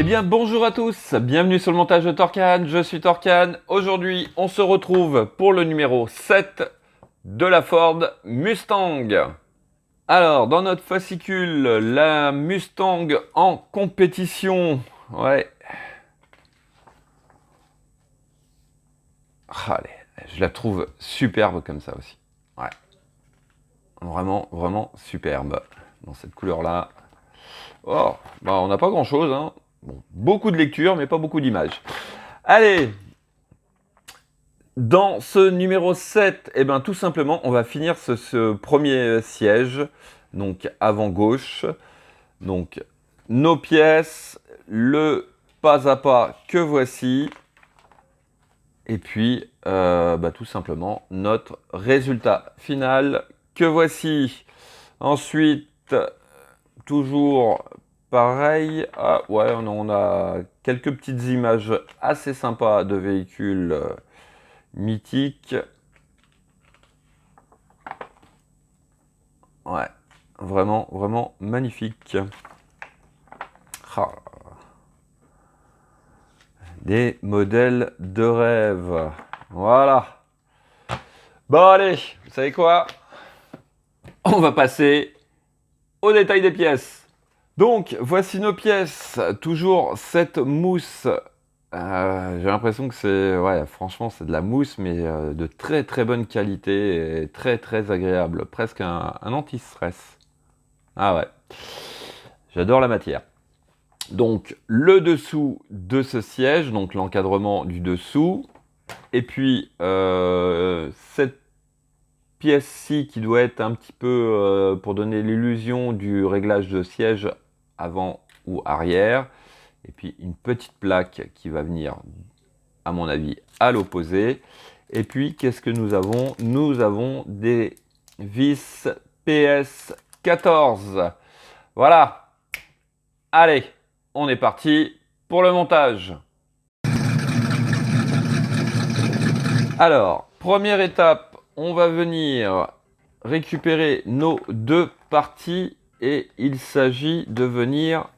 Eh bien bonjour à tous, bienvenue sur le montage de Torcan, je suis Torcan. Aujourd'hui on se retrouve pour le numéro 7 de la Ford Mustang. Alors dans notre fascicule, la Mustang en compétition. Ouais. Allez, je la trouve superbe comme ça aussi. Ouais. Vraiment, vraiment superbe. Dans cette couleur-là. Oh, bah on n'a pas grand-chose, hein. Bon, beaucoup de lectures, mais pas beaucoup d'images. Allez, dans ce numéro 7, eh ben, tout simplement, on va finir ce premier siège, donc avant gauche. Donc, nos pièces, le pas à pas que voici. Et puis, bah, tout simplement, notre résultat final que voici. Ensuite, toujours pareil. Ah ouais, on a quelques petites images assez sympas de véhicules mythiques. Ouais, vraiment, vraiment magnifique. Ah. Des modèles de rêve. Voilà. Bon allez, vous savez quoi? On va passer au détail des pièces. Donc, voici nos pièces. Toujours cette mousse. J'ai l'impression que c'est... Ouais, franchement, c'est de la mousse, mais de très très bonne qualité et très très agréable. Presque un anti-stress. Ah ouais. J'adore la matière. Donc, le dessous de ce siège, donc l'encadrement du dessous. Et puis, cette pièce-ci qui doit être un petit peu pour donner l'illusion du réglage de siège avant ou arrière. Et puis, une petite plaque qui va venir, à mon avis, à l'opposé. Et puis, qu'est-ce que nous avons? Nous avons des vis PS14. Voilà. Allez, on est parti pour le montage. Alors, première étape, on va venir récupérer nos deux parties et il s'agit de venir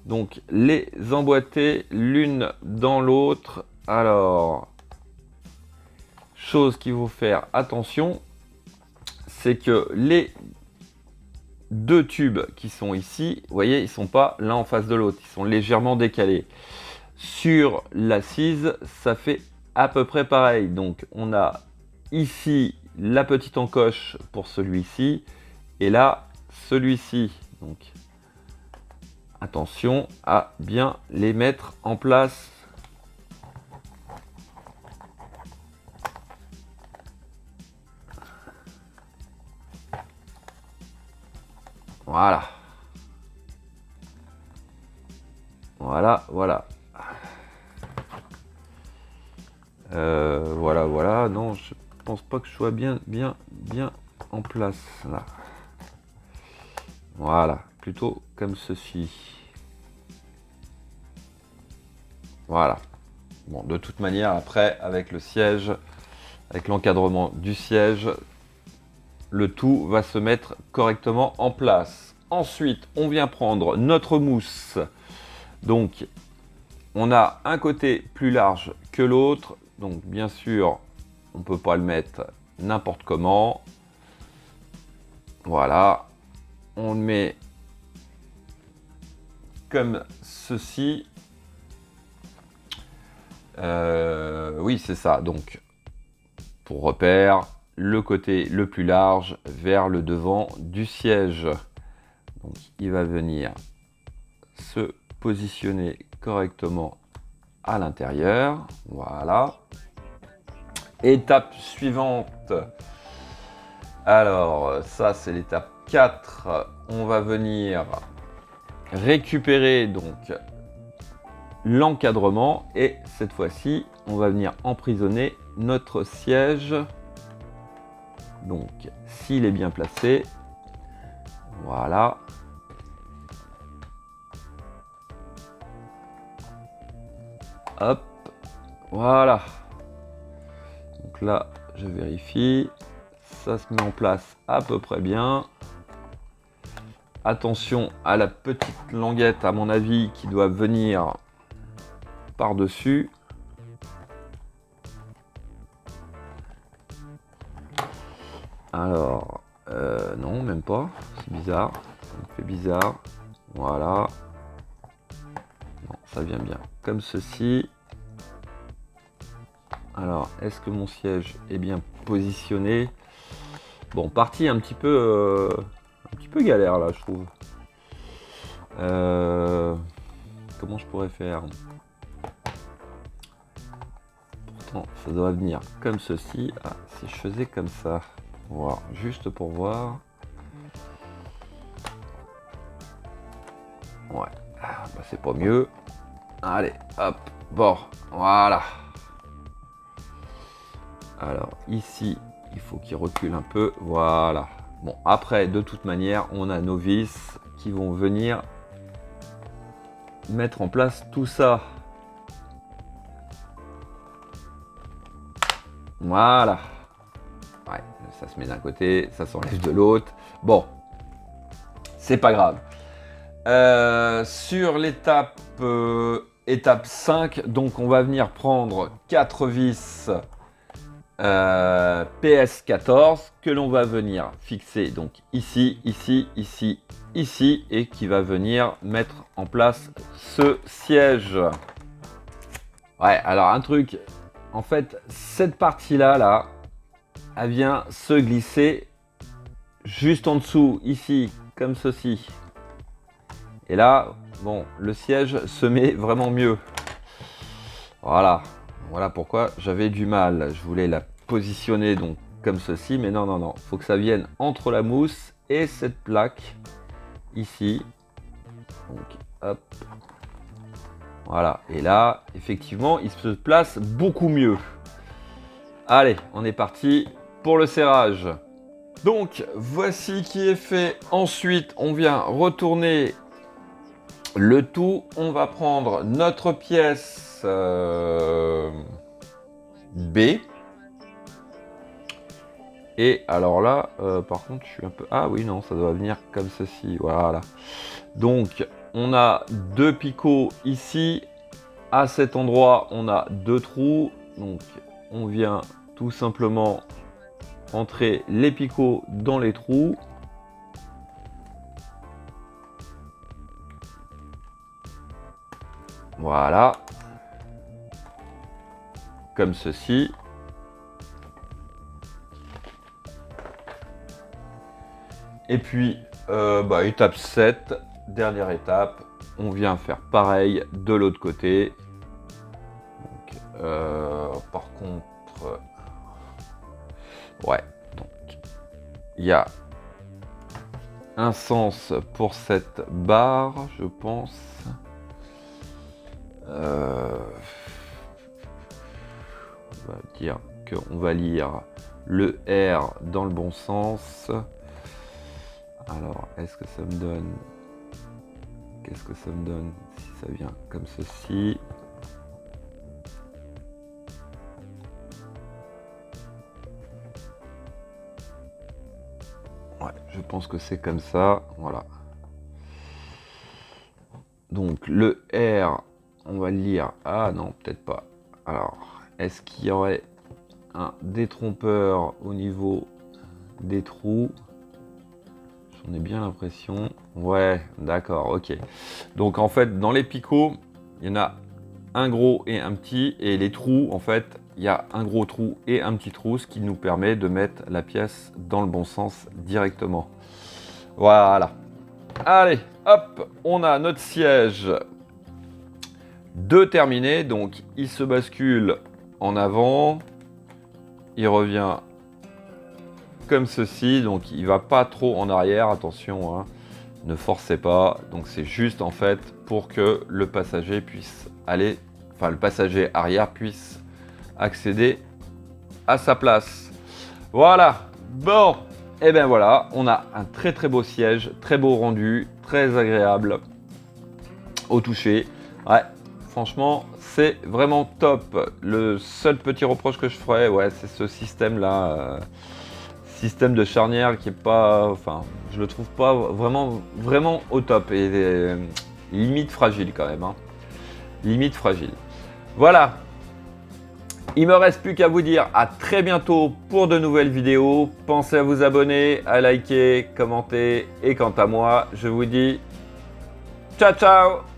donc les emboîter l'une dans l'autre. Alors, chose qu'il faut faire attention, c'est que les deux tubes qui sont ici, vous voyez, ils ne sont pas l'un en face de l'autre, ils sont légèrement décalés. Sur l'assise, ça fait à peu près pareil. Donc, on a ici la petite encoche pour celui-ci et là, celui-ci. Donc, attention à bien les mettre en place. Voilà. Voilà, voilà. Voilà. Non, je pense pas que je sois bien en place là. Voilà, plutôt comme ceci. Voilà. Bon, de toute manière, après, avec le siège, avec l'encadrement du siège, le tout va se mettre correctement en place. Ensuite, on vient prendre notre mousse. Donc, on a un côté plus large que l'autre. Donc, bien sûr, on ne peut pas le mettre n'importe comment. Voilà. On le met comme ceci. Oui, c'est ça. Donc, pour repère, le côté le plus large vers le devant du siège. Donc, il va venir se positionner correctement à l'intérieur. Voilà. Étape suivante. Alors, ça, c'est l'étape 4. On va venir récupérer donc l'encadrement et cette fois-ci, on va venir emprisonner notre siège. Donc, s'il est bien placé, voilà. Hop, voilà. Donc là, je vérifie. Ça se met en place à peu près bien. attention à la petite languette, à mon avis, qui doit venir par-dessus. Alors, non, même pas. C'est bizarre. Ça me fait bizarre. Voilà. Non, ça vient bien. Comme ceci. Alors, est-ce que mon siège est bien positionné? Bon, partie un petit peu galère là, je trouve. Comment je pourrais faire? Pourtant, ça doit venir comme ceci. Ah, si je faisais comme ça. Voir, juste pour voir. Ouais, bah, c'est pas mieux. Allez, hop, bon, voilà. Alors ici, il faut qu'il recule un peu, voilà. Bon, après, de toute manière, on a nos vis qui vont venir mettre en place tout ça. Voilà. Ouais, ça se met d'un côté, ça s'enlève de l'autre. Bon, c'est pas grave. Sur l'étape étape 5, donc on va venir prendre 4 vis PS14 que l'on va venir fixer donc ici, ici, ici, ici et qui va venir mettre en place ce siège. Ouais, alors un truc, en fait, cette partie-là, elle vient se glisser juste en dessous, ici, comme ceci. Et là, bon, le siège se met vraiment mieux. Voilà. Voilà pourquoi j'avais du mal. Je voulais la positionner donc comme ceci, mais non, non, non. Il faut que ça vienne entre la mousse et cette plaque ici. Donc, hop. Voilà. Et là, effectivement, il se place beaucoup mieux. Allez, on est parti pour le serrage. Donc, voici qui est fait. Ensuite, on vient retourner le tout. On va prendre notre pièce B. Et alors là, par contre, je suis un peu... Ah oui, non, ça doit venir comme ceci. Voilà. Donc, on a 2 picots ici. À cet endroit, on a 2 trous. Donc, on vient tout simplement entrer les picots dans les trous. Voilà. Comme ceci. Et puis, étape 7, dernière étape, on vient faire pareil de l'autre côté. Donc, par contre, ouais, donc il y a un sens pour cette barre, je pense. On va dire qu'on va lire le R dans le bon sens. Alors, est-ce que ça me donne... Qu'est-ce que ça me donne si ça vient comme ceci? Ouais, je pense que c'est comme ça. Voilà. Donc, le R, on va le lire. Ah non, peut-être pas. Alors, est-ce qu'il y aurait un détrompeur au niveau des trous? J'en ai bien l'impression. Ouais, d'accord, ok. Donc en fait, dans les picots, il y en a un gros et un petit. Et les trous, en fait, il y a un gros trou et un petit trou, ce qui nous permet de mettre la pièce dans le bon sens directement. Voilà. Allez, hop, on a notre siège de terminé. Donc il se bascule en avant. Il revient comme ceci, donc il va pas trop en arrière, attention, hein, ne forcez pas. Donc c'est juste en fait pour que le passager puisse aller, enfin le passager arrière puisse accéder à sa place. Voilà, bon, et bien voilà, on a un très très beau siège, très beau rendu, très agréable au toucher. Ouais, franchement, c'est vraiment top. Le seul petit reproche que je ferais, ouais, c'est ce système là. système de charnière qui est pas, enfin, je le trouve pas vraiment au top et limite fragile quand même, hein. Limite fragile. Voilà. Il me reste plus qu'à vous dire à très bientôt pour de nouvelles vidéos. Pensez à vous abonner, à liker, commenter et quant à moi, je vous dis ciao ciao.